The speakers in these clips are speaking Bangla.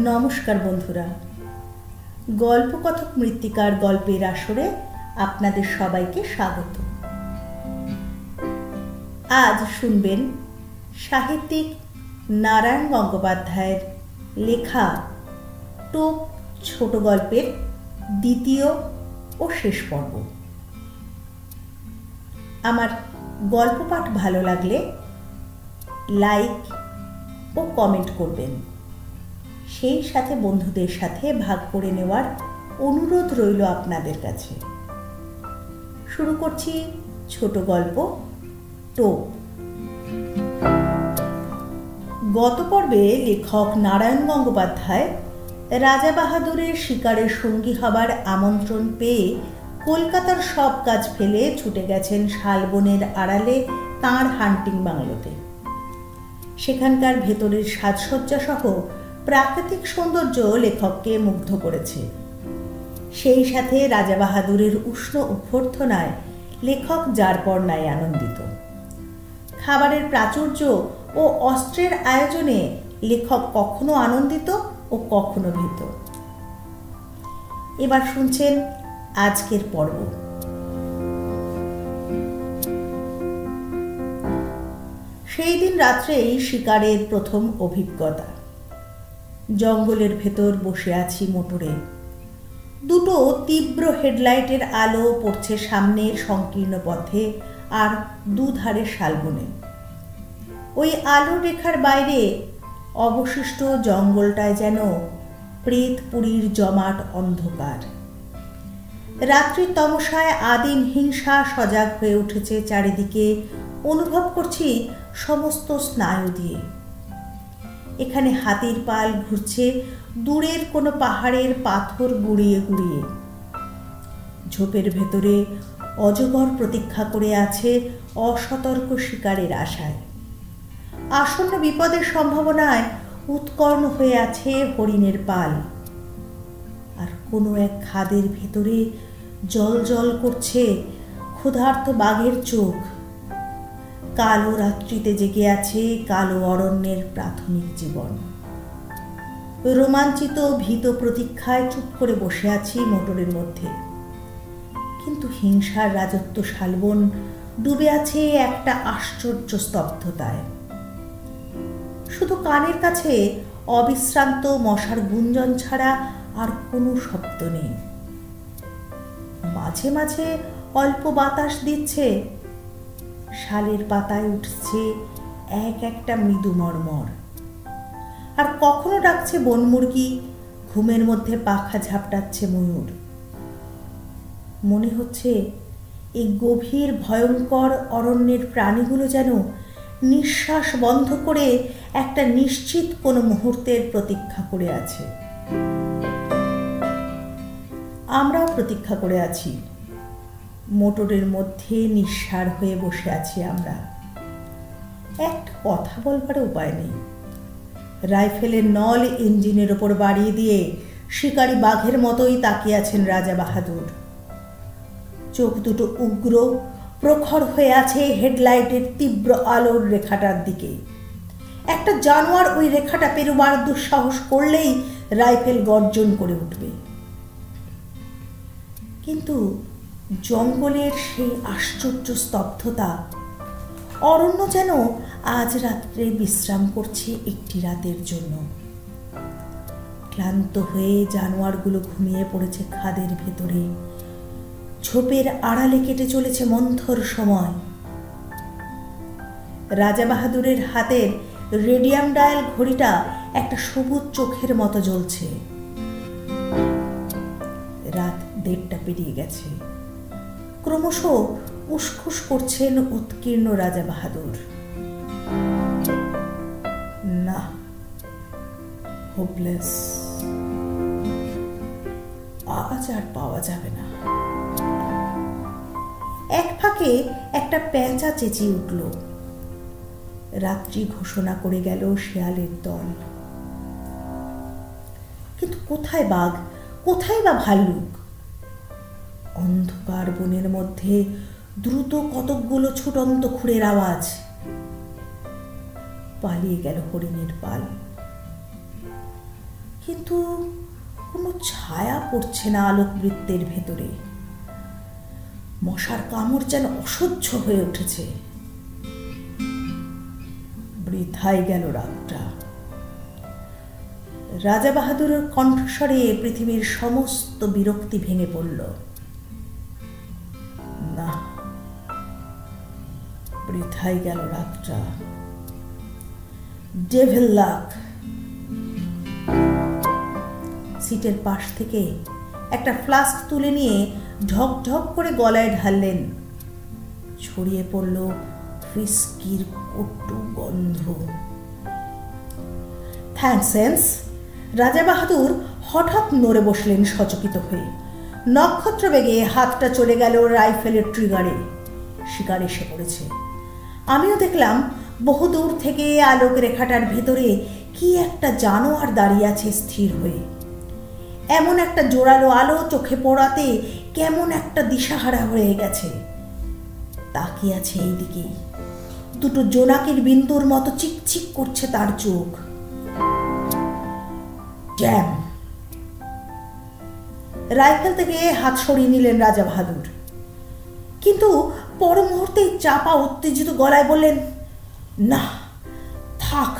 নমস্কার বন্ধুরা, গল্পকথক মৃত্তিকার গল্পের আসরে আপনাদের সবাইকে স্বাগত। আজ শুনবেন সাহিত্যিক নারায়ণ গঙ্গোপাধ্যায়ের লেখা টোপ ছোট গল্পের দ্বিতীয় ও শেষ পর্ব। আমার গল্প পাঠ ভালো লাগলে লাইক ও কমেন্ট করবেন, সেই সাথে বন্ধুদের সাথে ভাগ করে নেওয়ার অনুরোধ রইল আপনাদের কাছে। শুরু করছি ছোট গল্প টোপ। গত পর্বে লেখক নারায়ণ গঙ্গোপাধ্যায় রাজা বাহাদুরের শিকারের সঙ্গী হবার আমন্ত্রণ পেয়ে কলকাতার সব কাজ ফেলে ছুটে গেছেন শালবনের আড়ালে তাঁর হান্টিং বাংলোতে। সেখানকার ভেতরের সাজসজ্জা সহ প্রাকৃতিক সৌন্দর্য লেখককে মুগ্ধ করেছে। সেই সাথে রাজা বাহাদুরের উষ্ণ অভ্যর্থনায় লেখক যার পর নাই আনন্দিত। খাবারের প্রাচুর্য ও অস্ত্রের আয়োজনে লেখক কখনো আনন্দিত ও কখনো ভীত। এবার শুনছেন আজকের পর্ব। সেই দিন রাত্রেই শিকারের প্রথম অভিজ্ঞতা। জঙ্গলের ভেতর বসে আছি মোটরে। দুটো তীব্র হেডলাইটের আলো পড়ছে সামনের সংকীর্ণ পথে আর দুধারে শালবনে। ওই আলো রেখার বাইরে অবশিষ্ট জঙ্গলটায় যেন প্রেতপুরীর জমাট অন্ধকার। রাত্রির তমসায় আদিম হিংসা সজাগ হয়ে উঠেছে চারিদিকে, অনুভব করছি সমস্ত স্নায়ু দিয়ে। এখানে হাতির পাল ঘুরছে দূরের কোনো পাহাড়ের পাথর গুড়িয়ে গুড়িয়ে। ঝোপের ভেতরে অজগর প্রতীক্ষা করে আছে অসতর্ক শিকারের আশায়। আসন্ন বিপদের সম্ভাবনায় উৎকর্ণ হয়ে আছে হরিণের পাল। আর কোনো এক খাদের ভেতরে জল জল করছে ক্ষুধার্ত বাঘের চোখ। কালো রাত্রিতে জেগে আছে কালো অরণ্যের প্রাথমিক জীবন। রোমাঞ্চিত ভীত প্রতীক্ষায় চুপ করে বসে আছি মোটরের মধ্যে। কিন্তু হিংসার রাজত্ব শালবন ডুবে আছে একটা আশ্চর্য স্তব্ধতায়। শুধু কানের কাছে অবিশ্রান্ত মশার গুঞ্জন ছাড়া আর কোনো শব্দ নেই। মাঝে মাঝে অল্প বাতাস দিচ্ছে, শালের পাতায় উঠছে এক একটা মৃদু মর্মর। আর কখনো ডাকছে বনমুরগি, ঘুমের মধ্যে পাখা ঝাপটাচ্ছে ময়ূর। মনে হচ্ছে এই গভীর ভয়ঙ্কর অরণ্যের প্রাণীগুলো যেন নিঃশ্বাস বন্ধ করে একটা নিশ্চিত কোনো মুহূর্তের প্রতীক্ষা করে আছে। আমরাও প্রতীক্ষা করে আছি। মোটরের মধ্যে নিঃসাড় হয়ে বসে আছি আমরা। একটা কথা বলবার উপায় নেই। রাইফেলের নল ইঞ্জিনের ওপর বাড়িয়ে দিয়ে শিকারী বাঘের মতোই তাকিয়ে আছেন রাজা বাহাদুর। চোখ দুটো উগ্র প্রখর হয়ে আছে হেডলাইটের তীব্র আলোর রেখাটার দিকে। একটা জানোয়ার ওই রেখাটা পেরোবার দুঃসাহস করলেই রাইফেল গর্জন করে উঠবে। কিন্তু জঙ্গলের সেই আশ্চর্য স্তব্ধতা, অরণ্য যেন আজ রাত্রে বিশ্রাম করছে একটি রাতের জন্য। ক্লান্ত হয়ে জানোয়ারগুলো ঘুমিয়ে পড়েছে খাদের ভেতরে। ঝোপের আড়ালে কেটে চলেছে মন্থর সময়। রাজা বাহাদুরের হাতের রেডিয়াম ডায়াল ঘড়িটা একটা সবুজ চোখের মতো জ্বলছে। রাত 1:30 পেরিয়ে গেছে। ক্রমশ উসখুস করছেন উৎকীর্ণ রাজা বাহাদুর। না, হোপলেস, আজ আর পাওয়া যাবে না। এক ফাঁকে একটা পেঁচা চেঁচিয়ে উঠল। রাত্রি ঘোষণা করে গেল শেয়ালের দল। কিন্তু কোথায় বাঘ, কোথায় বা ভাল্লুক? অন্ধকার বনের মধ্যে দ্রুত কতকগুলো ছুটন্ত খুঁড়ের আওয়াজ। পালিয়ে গেল হরিণের পাল। কিন্তু কোনো ছায়া পড়ছে না আলোকবৃত্তের ভেতরে। মশার কামড় যেন অসহ্য হয়ে উঠেছে। বৃথাই গেল রাতটা। রাজা বাহাদুরের কণ্ঠস্বরে পৃথিবীর সমস্ত বিরক্তি ভেঙে পড়ল। না, বৃথাই গেল রাতটা। ডেভিল লাক। সিটের পাশ থেকে একটা ফ্লাস্ক তুলে নিয়ে ঢক ঢক করে গলায় ঢাললেন। ছড়িয়ে পড়ল হুইস্কির কটু গন্ধ। থ্যাঙ্কস। রাজা বাহাদুর হঠাৎ নড়ে বসলেন সচকিত হয়ে। নক্ষত্র বেগে হাতটা চলে গেল রাইফেলের ট্রিগারে। শিকার এসে পড়েছে। আমিও দেখলাম বহুদূর থেকে আলোক রেখাটার ভেতরে কি একটা জানোয়ার দাঁড়িয়ে আছে স্থির হয়ে। এমন একটা জোরালো আলো চোখে পড়াতে কেমন একটা দিশাহারা হয়ে গেছে। তাকিয়ে আছে এই দিকেই। দুটো জোনাকির বিন্দুর মতো চিকচিক করছে তার চোখ। ড্যাম! রাইফেল থেকে হাত সরিয়ে নিলেন রাজা বাহাদুর, কিন্তু পর মুহূর্তেই চাপা উত্তেজিত গলায় বললেন, না থাক,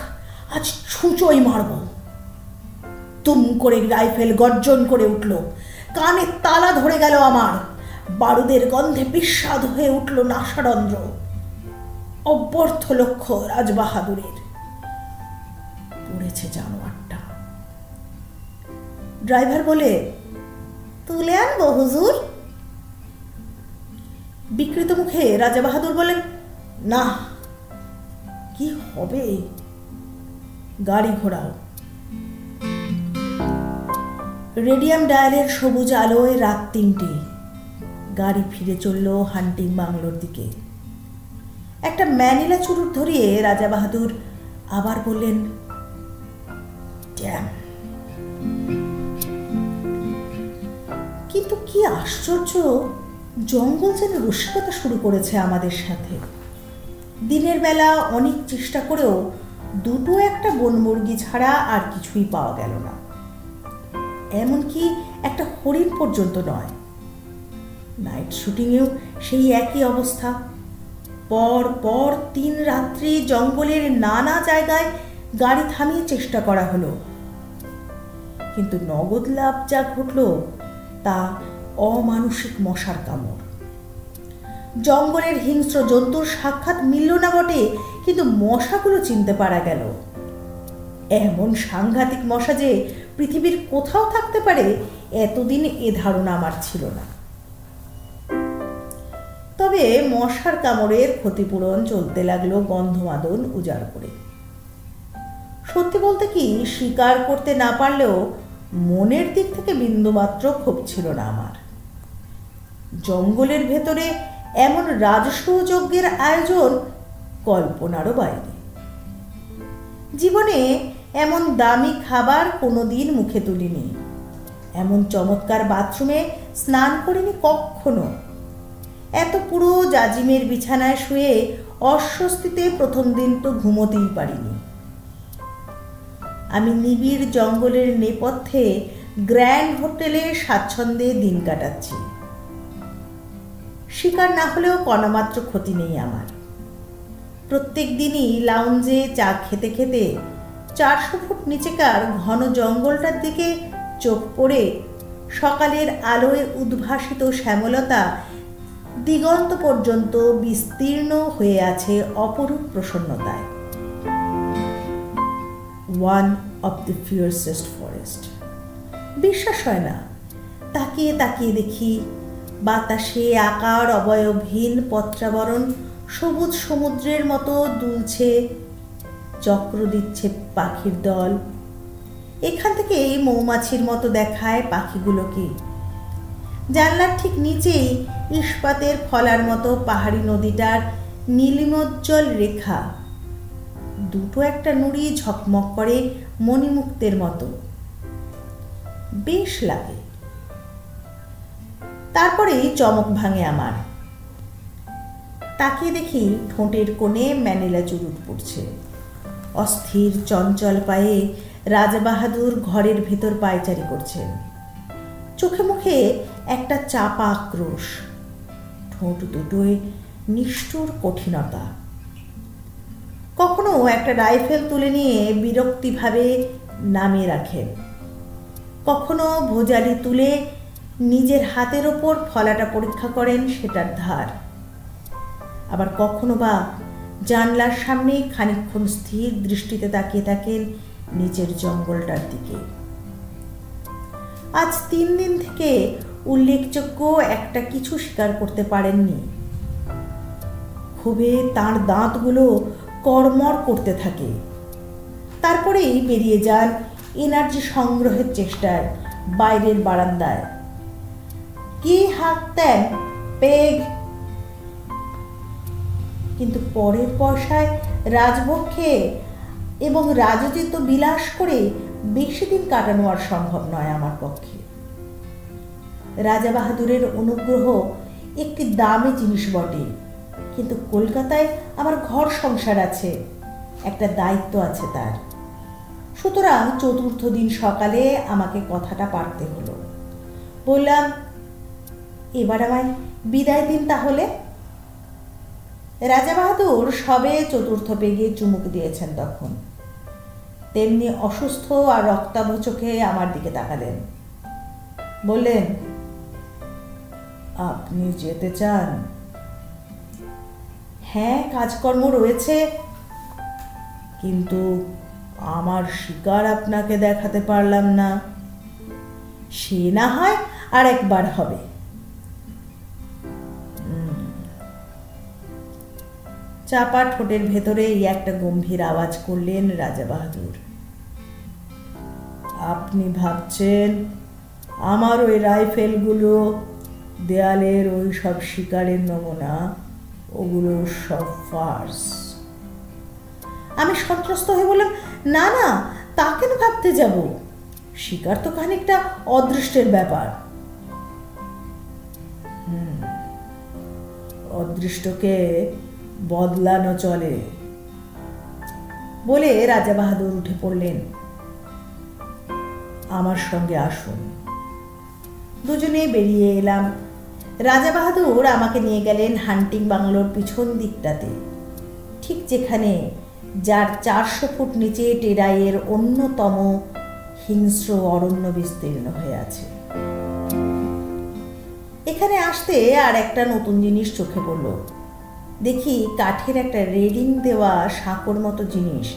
আজ ছুঁচোই মারব। তুম করে রাইফেল গর্জন করে উঠল। কানে তালা ধরে গেল আমার। বারুদের গন্ধে বিস্বাদ হয়ে উঠল নাসারন্ধ্র। অব্যর্থ লক্ষ্য রাজবাহাদুরের। পড়েছে জানোয়ারটা। ড্রাইভার বলে, তুলে আনবো হুজুর? বিকৃত মুখে রাজা বাহাদুর বলেন, না। কি হবে? গাড়ি ঘোড়াও। রেডিয়াম ডায়ালের সবুজ আলোয় রাত ৩টে। গাড়ি ফিরে চলল হান্টিং বাংলোর দিকে। একটা ম্যানিলা চুরুট ধরিয়ে রাজা বাহাদুর আবার বললেন, ড্যাম! কিন্তু কি আশ্চর্য, জঙ্গল যেন রসিকতা শুরু করেছে আমাদের সাথে। দিনের বেলা অনেক চেষ্টা করেও দুটো একটা বনমুরগি ছাড়া আর কিছুই পাওয়া গেল না। এমনকি একটা হরিণ পর্যন্ত নয়। নাইট শুটিংয়েও সেই একই অবস্থা। পর পর ৩ রাত্রি জঙ্গলের নানা জায়গায় গাড়ি থামিয়ে চেষ্টা করা হলো, কিন্তু নগদ লাভ যা ঘটল তা অমানুষিক মশার কামড়। জঙ্গলের হিংস্র জন্তুর সাক্ষাৎ মিলল না বটে, কিন্তু মশাগুলো চিনতে পারা গেল। এমন সাংঘাতিক মশা যে পৃথিবীর কোথাও থাকতে পারে, এতদিন এ ধারণা আমার ছিল না। তবে মশার কামড়ের ক্ষতিপূরণ চলতে লাগলো গন্ধমাদন উজাড় করে। সত্যি বলতে কি, স্বীকার করতে না পারলেও মনের দিক থেকে বিন্দুমাত্র ক্ষোভ ছিল না আমার। জঙ্গলের ভেতরে এমন রাজস্ব যজ্ঞের আয়োজন কল্পনারও বাইরে। জীবনে এমন দামি খাবার কোনোদিন মুখে তুলিনি, এমন চমৎকার বাথরুমে স্নান করিনি কখনো। এত পুরো জাজিমের বিছানায় শুয়ে অস্বস্তিতে প্রথম দিন তো ঘুমোতেই পারিনি। আমি নিবিড় জঙ্গলের নেপথ্যে গ্র্যান্ড হোটেলে স্বাচ্ছন্দ্যে দিন কাটাচ্ছি। শিকার না হলেও কণামাত্র ক্ষতি নেই আমার। প্রত্যেক দিনই লাউঞ্জে চা খেতে খেতে ৪০০ ফুট নিচেকার ঘন জঙ্গলটার দিকে চোখ পড়ে সকালের আলোয় উদ্ভাসিত শ্যামলতা দিগন্ত পর্যন্ত বিস্তীর্ণ হয়ে আছে অপরূপ প্রসন্নতায়। One of the fiercest forest. বিশ্বাস হয় না। তাকিয়ে তাকিয়ে দেখি বাতাসে আকার অবয়বহীন পত্রাবরণ সবুজ সমুদ্রের মতো দুলছে, চক্র দিচ্ছে পাখির দল। এখান থেকে মৌমাছির মতো দেখায় পাখিগুলোকে। জানলার ঠিক নিচেই ইস্পাতের ফলার মতো পাহাড়ি নদীটার নীলিমোজ্জ্বল রেখা। দুটো একটা নুড়ি ঝকমক করে মণিমুক্তের মতো, বেশ লাগে। তারপরেই চমক ভাঙে আমার। তাকিয়ে দেখি ঠোঁটের কোণে ম্যানিলা চুরুট পড়ছে। অস্থির চঞ্চল পায়ে রাজাবাহাদুর ঘরের ভেতর পায়চারি করছেন। চোখে মুখে একটা চাপা আক্রোশ, ঠোঁট দুটোয় নিষ্ঠুর কঠিনতা। কখনো একটা রাইফেল তুলে নিয়ে বিরক্তিভাবে নামিয়ে রাখেন, কখনো ভোজালি তুলে নিজের হাতের ওপর ফলাটা পরীক্ষা করেন সেটার ধার, আবার কখনো বা জানলার সামনে খানিকক্ষণ স্থির দৃষ্টিতে তাকিয়ে থাকেন নিচের জঙ্গলটার দিকে। আজ 3 দিন থেকে উল্লেখযোগ্য একটা কিছু স্বীকার করতে পারেননি। ক্ষোভে তাঁর দাঁতগুলো কড়মড় করতে থাকে। তারপরেই বেরিয়ে যান এনার্জি সংগ্রহের চেষ্টায় বাইরের বারান্দায়। কি হাঁকতেন পেগ, কিন্তু পরের পয়সায় রাজভোগ খেয়ে এবং রাজোচিত বিলাস করে বেশি দিন কাটানো আর সম্ভব নয় আমার পক্ষে। রাজাবাহাদুরের অনুগ্রহ একটি দামি জিনিস বটে, কিন্তু কলকাতায় আমার ঘর সংসার আছে, একটা দায়িত্ব আছে তার। সুতরাং 4র্থ দিন সকালে আমাকে কথাটা পারতে হলো। বললাম, এবার আমায় বিদায় দিন তাহলে। রাজাবাহাদুর সবে 4র্থ পেগে চুমুক দিয়েছেন তখন। তেমনি অসুস্থ আর রক্তাভ চোখে আমার দিকে তাকালেন। বললেন, আপনি যেতে চান? হ্যাঁ, কাজকর্ম রয়েছে, কিন্তু আমার শিকার আপনাকে দেখাতে পারলাম না। সে না হয় আর একবার হবে। চাপা ঠোঁটের ভেতরে একটা গম্ভীর আওয়াজ করলেন রাজাবাহাদুর। আপনি ভাবছেন আমার ওই রাইফেলগুলো, দেয়ালের ওই সব শিকারের নমুনা, ওগুলো সব ফার্স? আমি সন্ত্রস্ত হয়ে বললাম, না না, তা কেন ভাবতে যাব? শিকার তো খানিকটা অদৃষ্টের ব্যাপার। অদৃষ্টকে বদলানো চলে বলে রাজাবাহাদুর উঠে পড়লেন। আমার সঙ্গে আসুন। দুজনে বেরিয়ে এলাম। রাজাবাহাদুর আমাকে নিয়ে গেলেন হান্টিং বাংলোর পিছন দিকটাতে, ঠিক যেখানে যার 400 ফুট নিচে টেরাইয়ের অন্যতম হিংস্র অরণ্য বিস্তীর্ণ হয়ে আছে। এখানে আসতে আর একটা নতুন জিনিস চোখে পড়ল। দেখি কাঠের একটা রেলিং দেওয়া সাঁকোর মতো জিনিস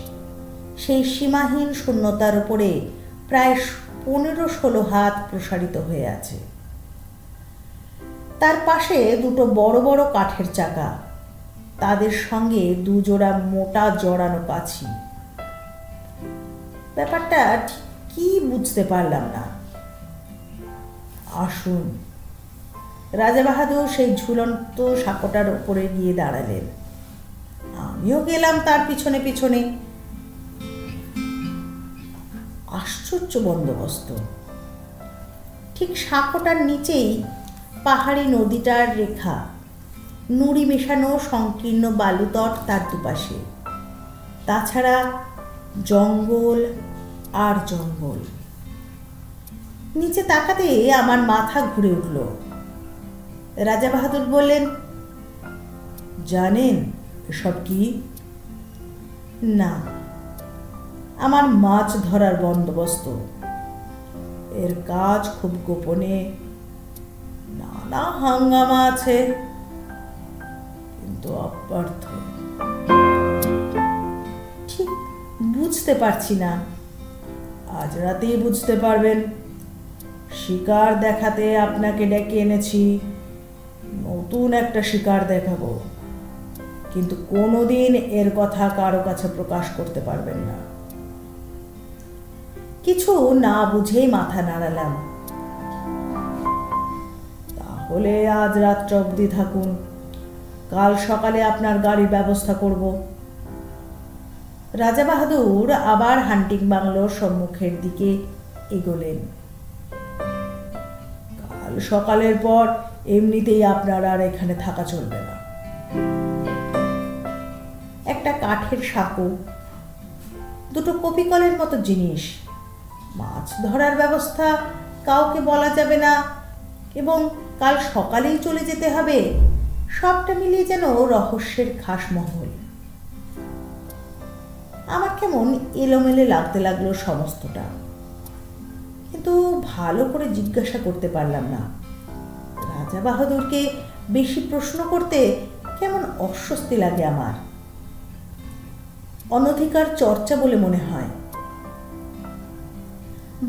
সেই সীমাহীন শূন্যতার উপরে প্রায় 15-16 হাত প্রসারিত হয়ে আছে। তার পাশে 2টো বড় বড় কাঠের চাকা, তাদের সঙ্গে 2 জোড়া মোটা জড়ানো কাছি। ব্যাপারটা ঠিক কি বুঝতে পারলাম না। আসুন। রাজাবাহাদুর সেই ঝুলন্ত সাঁকোটার উপরে গিয়ে দাঁড়ালেন। আমিও গেলাম তার পিছনে পিছনে। আশ্চর্য বন্দোবস্ত। ঠিক সাঁকোটার নিচেই পাহাড়ি নদীটার রেখা, নুড়ি মেশানো সংকীর্ণ বালুতট তার দুপাশে। তাছাড়া জঙ্গল আর জঙ্গল। নিচে তাকাতে আমার মাথা ঘুরে উঠল। রাজাবাহাদুর বললেন, জানেন এসব কি? না। আমার মাছ ধরার বন্দোবস্ত। এর কাজ খুব গোপনে, নানা হাঙ্গামা আছে, কিন্তু অপার্থ। ঠিক বুঝতে পারছি না। আজ রাতেই বুঝতে পারবেন। শিকার দেখাতে আপনাকে ডেকে এনেছি। নতুন একটা শিকার দেখাবো, কিন্তু কোনোদিন এর কথা কারো কাছে প্রকাশ করতে পারবেন না। কিছু না বুঝেই মাথা নাড়ালাম। তাহলে আজ রাত অবধি থাকুন, কাল সকালে আপনার গাড়ির ব্যবস্থা করব। রাজাবাহাদুর আবার হান্টিং বাংলোর সম্মুখের দিকে এগোলেন। কাল সকালের পর এমনিতেই আপনার আর এখানে থাকা চলবে না। একটা কাঠের সাঁকো, দুটো কপিকলের মতো জিনিস। মাছ ধরার ব্যবস্থা কাউকে বলা যাবে না এবং কাল সকালেই চলে যেতে হবে। সবটা মিলিয়ে যেন রহস্যের খাসমহল। আমার কেমন এলোমেলে লাগতে লাগলো সমস্তটা, কিন্তু ভালো করে জিজ্ঞাসা করতে পারলাম না। রাজা বাহাদুরকে বেশি প্রশ্ন করতে কেমন অস্বস্তি লাগে আমার, অনধিকার চর্চা বলে মনে হয়।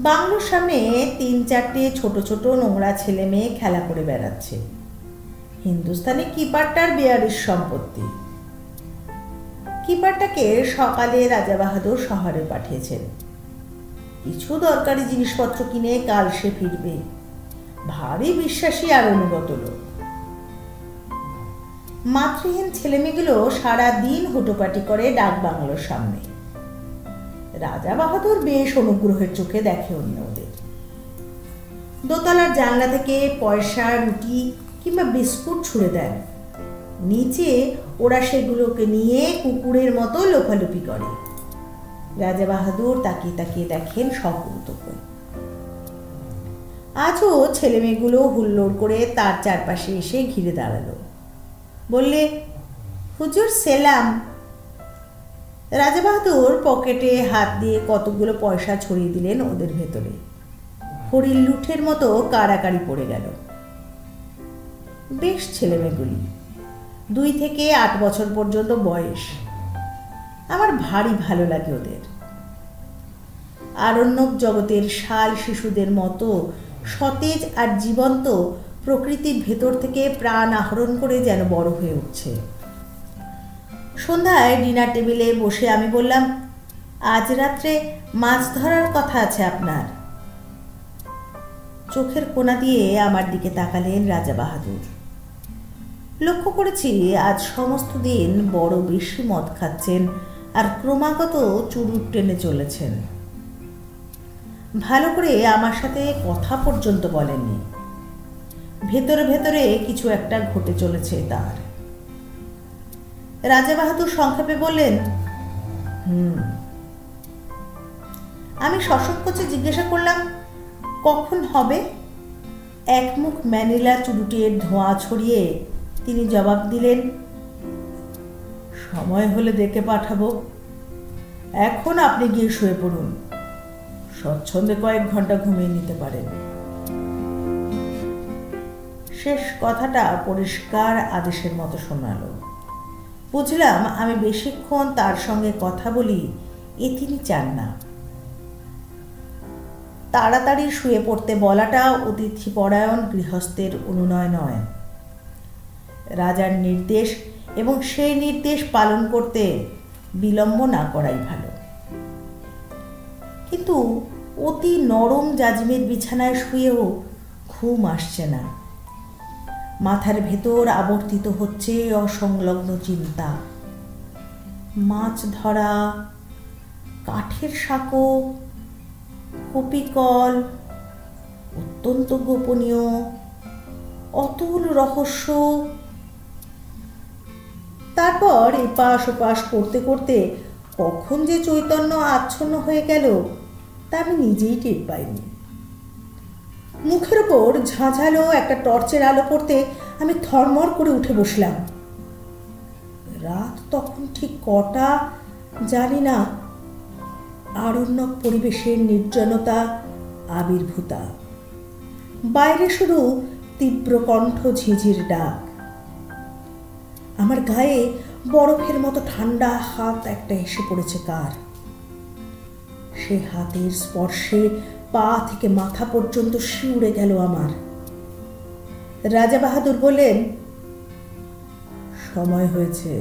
বাংলোর সামনে 3-4টে ছোট ছোট নোংরা ছেলে মেয়ে খেলা করে বেড়াচ্ছে। হিন্দুস্তানি কিপারটার বেয়ারির সম্পত্তি। কিপারটাকে সকালে রাজা বাহাদুর শহরে পাঠিয়েছেন। কিছু দরকারি জিনিসপত্র কিনে কাল সে ফিরবে। ভারী বিশ্বাসী আর অনুগত লোক। মাতৃহীন ছেলেমেয়েগুলো সারাদিন হুটোপাটি করে ডাক বাংলোর সামনে। রাজা বাহাদুর বেশ অনুগ্রহের চোখে দেখে অন্য ওদের। দোতলার জানলা থেকে পয়সা, রুটি কিংবা বিস্কুট ছুঁড়ে দেন। নিচে ওরা সেগুলোকে নিয়ে কুকুরের মতো লোফালুপি করে। রাজা বাহাদুর তাকিয়ে তাকিয়ে দেখেন সকৌতুক। আজও ছেলেমেয়েগুলো হুল্লোড় করে তার চারপাশে এসে ঘিরে দাঁড়ালো। বললে, হুজুর সেলাম। রাজা বাহাদুর পকেটে হাত দিয়ে কতগুলো পয়সা ছড়িয়ে দিলেন ওদের ভেতরে। হরির লুঠের মতো কাড়াকাড়ি পড়ে গেল। বেশ ছেলেমেয়েগুলি, 2 থেকে 8 বছর পর্যন্ত বয়স। আমার ভারী ভালো লাগে ওদের। আরণ্যক জগতের শাল শিশুদের মতো সতেজ আর জীবন্ত প্রকৃতির ভেতর থেকে প্রাণ আহরণ করে যেন বড় হয়ে উঠছে। সন্ধ্যায় ডিনার টেবিলে বসে আমি বললাম, আজ রাত্রে মাছ ধরার কথা আছে আপনার। চোখের কোণা দিয়ে আমার দিকে তাকালেন রাজা বাহাদুর। লক্ষ্য করেছি আজ সমস্ত দিন বড় বেশি মদ খাচ্ছেন আর ক্রমাগত চুরুট টেনে চলেছেন। ভালো করে আমার সাথে কথা পর্যন্ত বলেননি। ভেতরে ভেতরে কিছু একটা ঘটে চলেছে তার। রাজা বাহাদুর সংক্ষেপে বললেন, আমি সসংকোচে জিজ্ঞাসা করলাম, কখন হবে? একমুখ ম্যানিলা চুরুটের ধোঁয়া ছড়িয়ে তিনি জবাব দিলেন, সময় হলে ডেকে পাঠাবো। এখন আপনি গিয়ে শুয়ে পড়ুন। স্বচ্ছন্দে কয়েক ঘন্টা ঘুমিয়ে নিতে পারেন। শেষ কথাটা পরিষ্কার আদেশের মতো শোনালো। বুঝলাম আমি বেশিক্ষণ তার সঙ্গে কথা বলি এ তিনি চান না। তাড়াতাড়ি শুয়ে পড়তে বলাটা অতিথিপরায়ণ গৃহস্থের অনুনয় নয়। রাজার নির্দেশ এবং সেই নির্দেশ পালন করতে বিলম্ব না করাই ভালো। কিন্তু অতি নরম জাজিমের বিছানায় শুয়েও ঘুম আসছে না। মাথার ভেতর আবর্তিত হচ্ছে অসংলগ্ন চিন্তা। মাছ ধরা, কাঠের সাঁকো, কপিকল, অত্যন্ত গোপনীয়, অতুল রহস্য। তারপর এপাশ ওপাশ করতে করতে কখন যে চৈতন্য আচ্ছন্ন হয়ে গেল তা আমি নিজেই টের পাইনি। মুখের ওপর ঝাঁঝালো একটা টর্চের আলো পড়তে আমি থরমর করে উঠে বসলাম। রাত তখন ঠিক কটা জানি না। আরণ্যক পরিবেশের নির্জনতা আবির্ভূতা। বাইরে শুধু তীব্র কণ্ঠ ঝিঝির ডাক। আমার গায়ে বরফের মতো ঠান্ডা হাত একটা এসে পড়েছে কার। সে হাতের স্পর্শে পা থেকে মাথা পর্যন্ত শিউরে গেল আমার। রাজা বাহাদুর বললেন, সময় হয়েছে,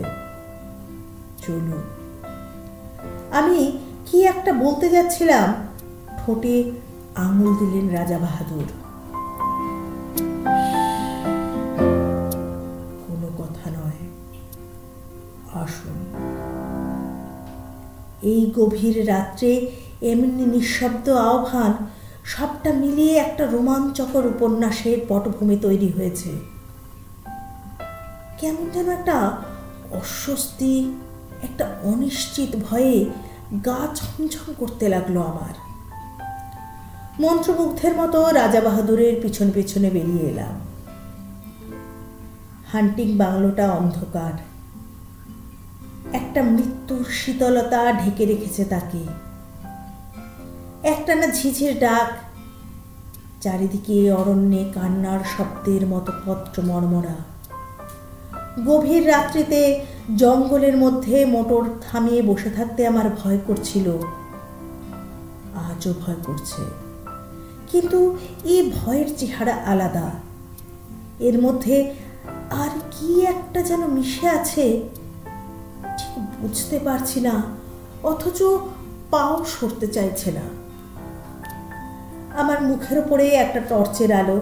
চলুন। আমি কি একটা বলতে যাচ্ছিলাম, ঠোঁটে আঙুল দিলেন রাজা বাহাদুর। কোনো কথা নয়, আসুন। এই গভীর রাত্রে এমনি নিঃশব্দ আহ্বান, সবটা মিলিয়ে একটা রোমাঞ্চকর উপন্যাসের পটভূমি তৈরি হয়েছে। কেমন যেন একটা অস্বস্তি, একটা অনিশ্চিত ভয়ে গা ছমছম করতে লাগলো আমার। মন্ত্রমুগ্ধের মতো রাজা বাহাদুরের পিছন পেছনে বেরিয়ে এলাম। হান্টিং বাংলোটা অন্ধকার, একটা মৃত্যুর শীতলতা ঢেকে রেখেছে তাকে। একটানা ঝিঝির ডাক, চারিদিকে অরণ্যে কান্নার শব্দের মতো পত্র মর্মরা। গভীর রাত্রিতে জঙ্গলের মধ্যে মোটর থামিয়ে বসে থাকতে আমার ভয় করছিল, আজও ভয় করছে। কিন্তু এই ভয়ের চেহারা আলাদা, এর মধ্যে আর কি একটা যেন মিশে আছে, ঠিক বুঝতে পারছি না, অথচ পাও সরতে চাইছে না। আমার মুখের উপরে একটা টর্চের আলো,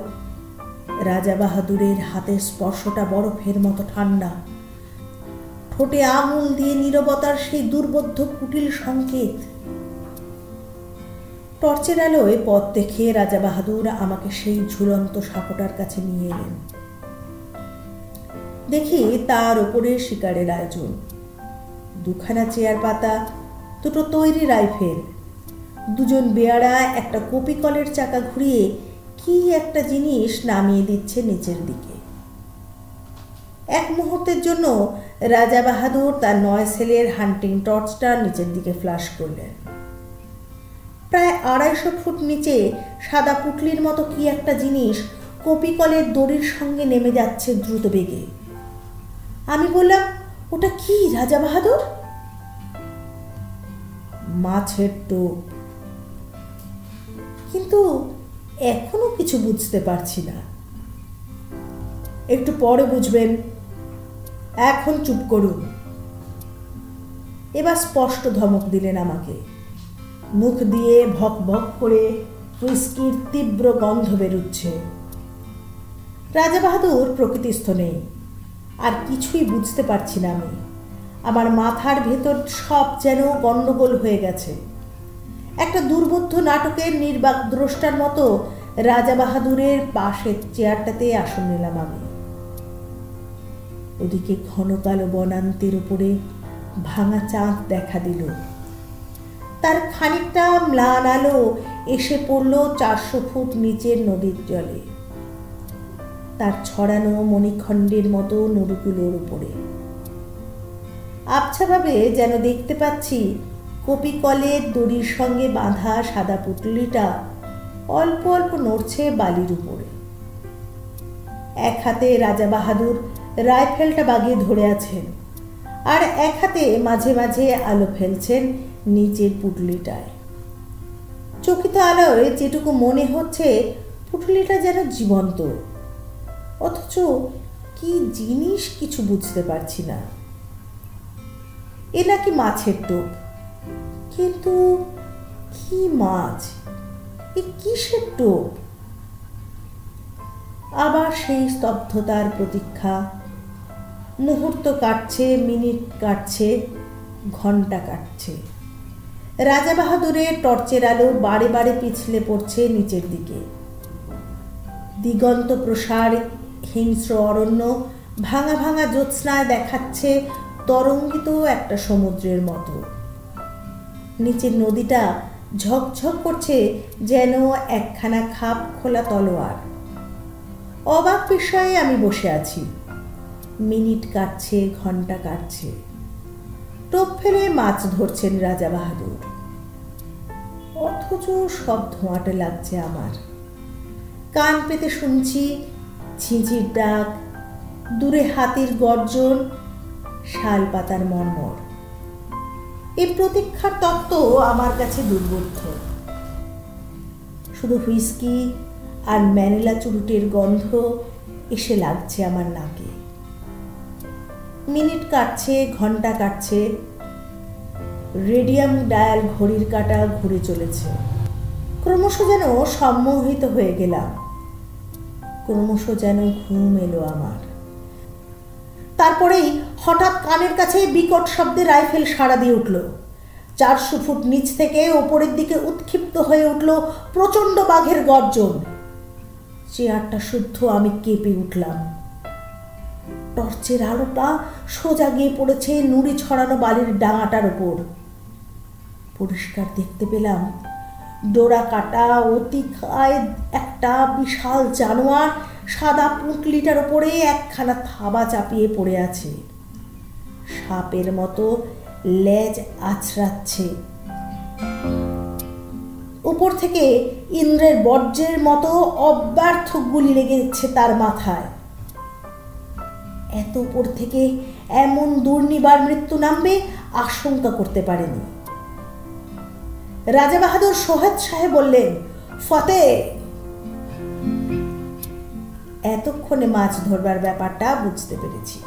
রাজা বাহাদুরের হাতের স্পর্শটা বরফের মতো ঠান্ডা, ঠোঁটে আঙুল দিয়ে নীরবতার সেই দুর্বোধ্য কুটিল সংকেত। টর্চের আলোয় পথ দেখে রাজা বাহাদুর আমাকে সেই ঝুলন্ত সাপটার কাছে নিয়ে এলেন। দেখি তার ওপরে শিকারের আয়োজন, দুখানা চেয়ার পাতা, দুটো তৈরি রাইফেল, দুজন বেয়ারা একটা কপি কলের চাকা ঘুরিয়ে কি একটা জিনিস নামিয়ে দিচ্ছে নিচের দিকে। এক মুহূর্তের জন্য রাজা বাহাদুর তার 9 সেলের হান্টিং টর্চটা নিচের দিকে ফ্ল্যাশ করলেন। প্রায় 250 ফুট নিচে সাদা পুটলির মতো কি একটা জিনিস কপি কলের দড়ির সঙ্গে নেমে যাচ্ছে দ্রুত বেগে। আমি বললাম, ওটা কি রাজা বাহাদুর? মাছের টোপ। কিন্তু এখনো কিছু বুঝতে পারছি না। একটু পরে বুঝবেন, এখন চুপ করুন। এবার স্পষ্ট ধমক দিলেন আমাকে। মুখ দিয়ে ভক ভক করে হুইস্কির তীব্র গন্ধ বেরুচ্ছে। রাজা বাহাদুর প্রকৃতিস্থ নেই, আর কিছুই বুঝতে পারছি না আমি। আমার মাথার ভেতর সব যেন গন্ডগোল হয়ে গেছে। একটা দুর্বোধ্য নাটকের নির্বাক দ্রষ্টার মতো রাজা বাহাদুরের পাশের চেয়ারটাতে আসন নিলাম আমি। ওদিকে ঘন কালো বনান্তের উপরে ভাঙা চাঁদ দেখা দিল। তার খানিকটা ম্লান আলো এসে পড়ল 400 ফুট নিচের নদীর জলে, তার ছড়ানো মণিখণ্ডের মতো নুড়িগুলোর উপরে। আবছাভাবে যেন দেখতে পাচ্ছি কপি কলের দড়ির সঙ্গে বাঁধা সাদা পুটলিটা অল্প অল্প নড়ছে বালির উপরে। এক হাতে রাজা বাহাদুর রাইফেলটা বাগিয়ে ধরে আছেন, আর এক হাতে মাঝে মাঝে আলো ফেলছেন নিচের পুটলিটায়। চকিত আলোয় যেটুকু মনে হচ্ছে পুটলিটা যেন জীবন্ত, অথচ কি জিনিস কিছু বুঝতে পারছি না। এ নাকি মাছের টোপ, কিন্তু কি মাছ, এ কিসের টোপ? আবার সেই স্তব্ধতার প্রতীক্ষা। মুহূর্ত কাটছে, মিনিট কাটছে, ঘন্টা কাটছে। রাজা বাহাদুরের টর্চের আলো বারে বারে পিছলে পড়ছে নিচের দিকে। দিগন্ত প্রসার হিংস্র অরণ্য ভাঙা ভাঙা জ্যোৎস্নায় দেখাচ্ছে তরঙ্গিত একটা সমুদ্রের মতো। নিচের নদীটা ঝকঝক করছে যেন একখানা খাপ খোলা তলোয়ার। অবাক বিষয়ে আমি বসে আছি। মিনিট কাটছে, ঘন্টা কাটছে। টোপ ফেলে মাছ ধরছেন রাজা বাহাদুর, অথচ সব ধোঁয়াটে লাগছে আমার। কান পেতে শুনছি ঝিঁঝির ডাক, দূরে হাতির গর্জন, শাল পাতার মর্মর। এই প্রতীক্ষার তত্ত্ব আমার কাছে দুর্বোধ্য। শুধু হুইস্কি আর ম্যানিলা চুরুটের গন্ধ এসে লাগছে আমার নাকে। মিনিট কাটছে, ঘন্টা কাটছে, রেডিয়াম ডায়াল ঘড়ির কাঁটা ঘুরে চলেছে। ক্রমশ যেন সম্মোহিত হয়ে গেলাম, ক্রমশ যেন ঘুম এলো আমার। তারপরেই হঠাৎ কানের কাছে বিকট শব্দে রাইফেল সাড়া দিয়ে উঠল। 400 ফুট নিচ থেকে ওপরের দিকে উৎক্ষিপ্ত হয়ে উঠল প্রচণ্ড বাঘের গর্জন। চেয়ারটা শুদ্ধ আমি কেঁপে উঠলাম। টর্চের আলোটা সোজা গিয়ে পড়েছে নুড়ি ছড়ানো বালির ডাঙাটার ওপর। পরিষ্কার দেখতে পেলাম ডোরা কাটা অতিকায় একটা বিশাল জানোয়ার সাদা পুঁটলিটার ওপরে একখানা থাবা চাপিয়ে পড়ে আছে। সাপের মতো লেজ আছড়াচ্ছে। উপর থেকে ইন্দ্রের বজ্রের মতো অব্যর্থ গুলি লেগেছে তার মাথায়। এত উপর থেকে এমন দুর্নিবার মৃত্যু নামবে আশঙ্কা করতে পারেনি। রাজা বাহাদুর সোহেদ সাহেব বললেন, ফতে। এতক্ষণে মাছ ধরবার ব্যাপারটা বুঝতে পেরেছি।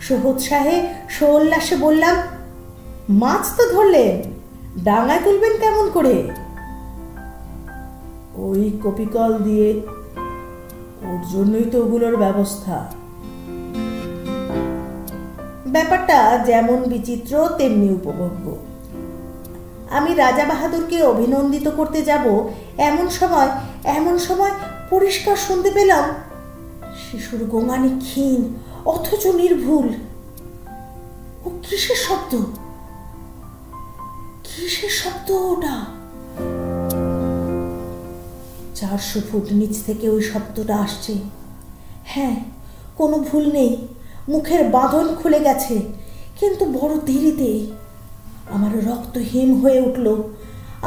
সোহেদ সাহেব সোল্লাসে বললাম, মাছ তো ধরলেন, ডাঙায় তুলবেন কেমন করে? ওই কপিকল দিয়ে, ওর জন্যই তো ওগুলোর ব্যবস্থা। ব্যাপারটা যেমন বিচিত্র তেমনি উপভোগ্য। আমি রাজা বাহাদুরকে অভিনন্দিত করতে যাব এমন সময় পরিষ্কার শুনতে পেলাম শিশুর গোঙানি ক্ষীণ অথচ নির্ভুল। ও কিসের শব্দ? কিসের শব্দ ওটা? 400 ফুট নিচ থেকে ওই শব্দটা আসছে। হ্যাঁ, কোনো ভুল নেই, মুখের বাঁধন খুলে গেছে, কিন্তু বড় দেরিতে। আমার রক্ত হিম হয়ে উঠল,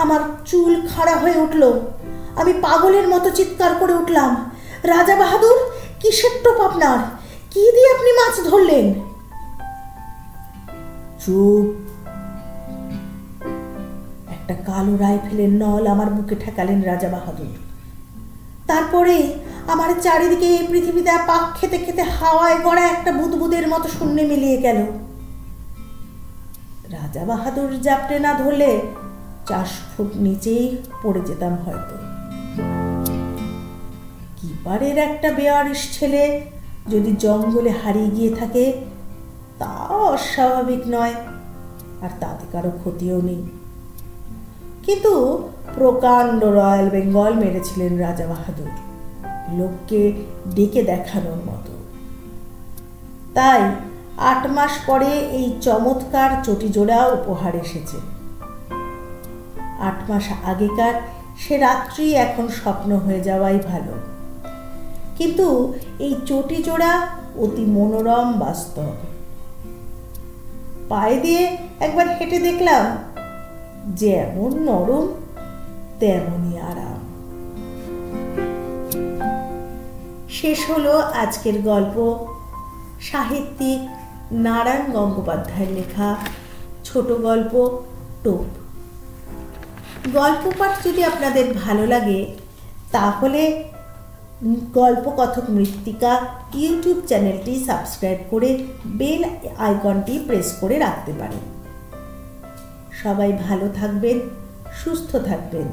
আমার চুল খাড়া হয়ে উঠল। আমি পাগলের মতো চিৎকার করে উঠলাম, রাজা বাহাদুর, কিসের টোপ আপনার? কি দিয়ে আপনি মাছ ধরলেন? চুপ! একটা কালো রাইফেলের নল আমার বুকে ঠেকালেন রাজা বাহাদুর। তারপরে আমার চারিদিকে এই পৃথিবীতে পাক খেতে খেতে হাওয়ায় গড়া একটা বুদবুদের মতো শূন্যে মিলিয়ে গেল। রাজা বাহাদুর জাপটে না ধরলে 400 ফুট নিচেই পড়ে যেতাম হয়তো। কিপারের একটা বেয়ারিশ ছেলে যদি জঙ্গলে হারিয়ে গিয়ে থাকে তা অস্বাভাবিক নয়, আর তাতে কারো ক্ষতিও নেই। কিন্তু প্রকাণ্ড রয়্যাল বেঙ্গল মেরেছিলেন রাজা বাহাদুর, লোককে ডেকে দেখানোর মতো। তাই 8 মাস পরে এই চমৎকার চটিজোড়া উপহার এসেছে। 8 মাস আগেকার সে রাত্রি এখন স্বপ্ন হয়ে যাওয়াই ভালো। কিন্তু এই চটিজোড়া অতি মনোরম বাস্তব। পায়ে দিয়ে একবার হেঁটে দেখলাম, যেমন নরম তেমনই আরাম। শেষ হলো আজকের গল্প। সাহিত্যিক নারায়ণ গঙ্গোপাধ্যায়ের লেখা ছোট গল্প টোপ। গল্প পাঠ যদি আপনাদের ভালো লাগে তাহলে গল্পকথক মৃত্তিকা ইউটিউব চ্যানেলটি সাবস্ক্রাইব করে বেল আইকনটি প্রেস করে রাখতে পারেন। সবাই ভালো থাকবেন, সুস্থ থাকবেন।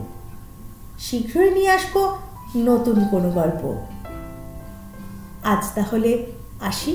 শীঘ্রই নিয়ে আসবো নতুন কোনো গল্প। আজ তাহলে আসি।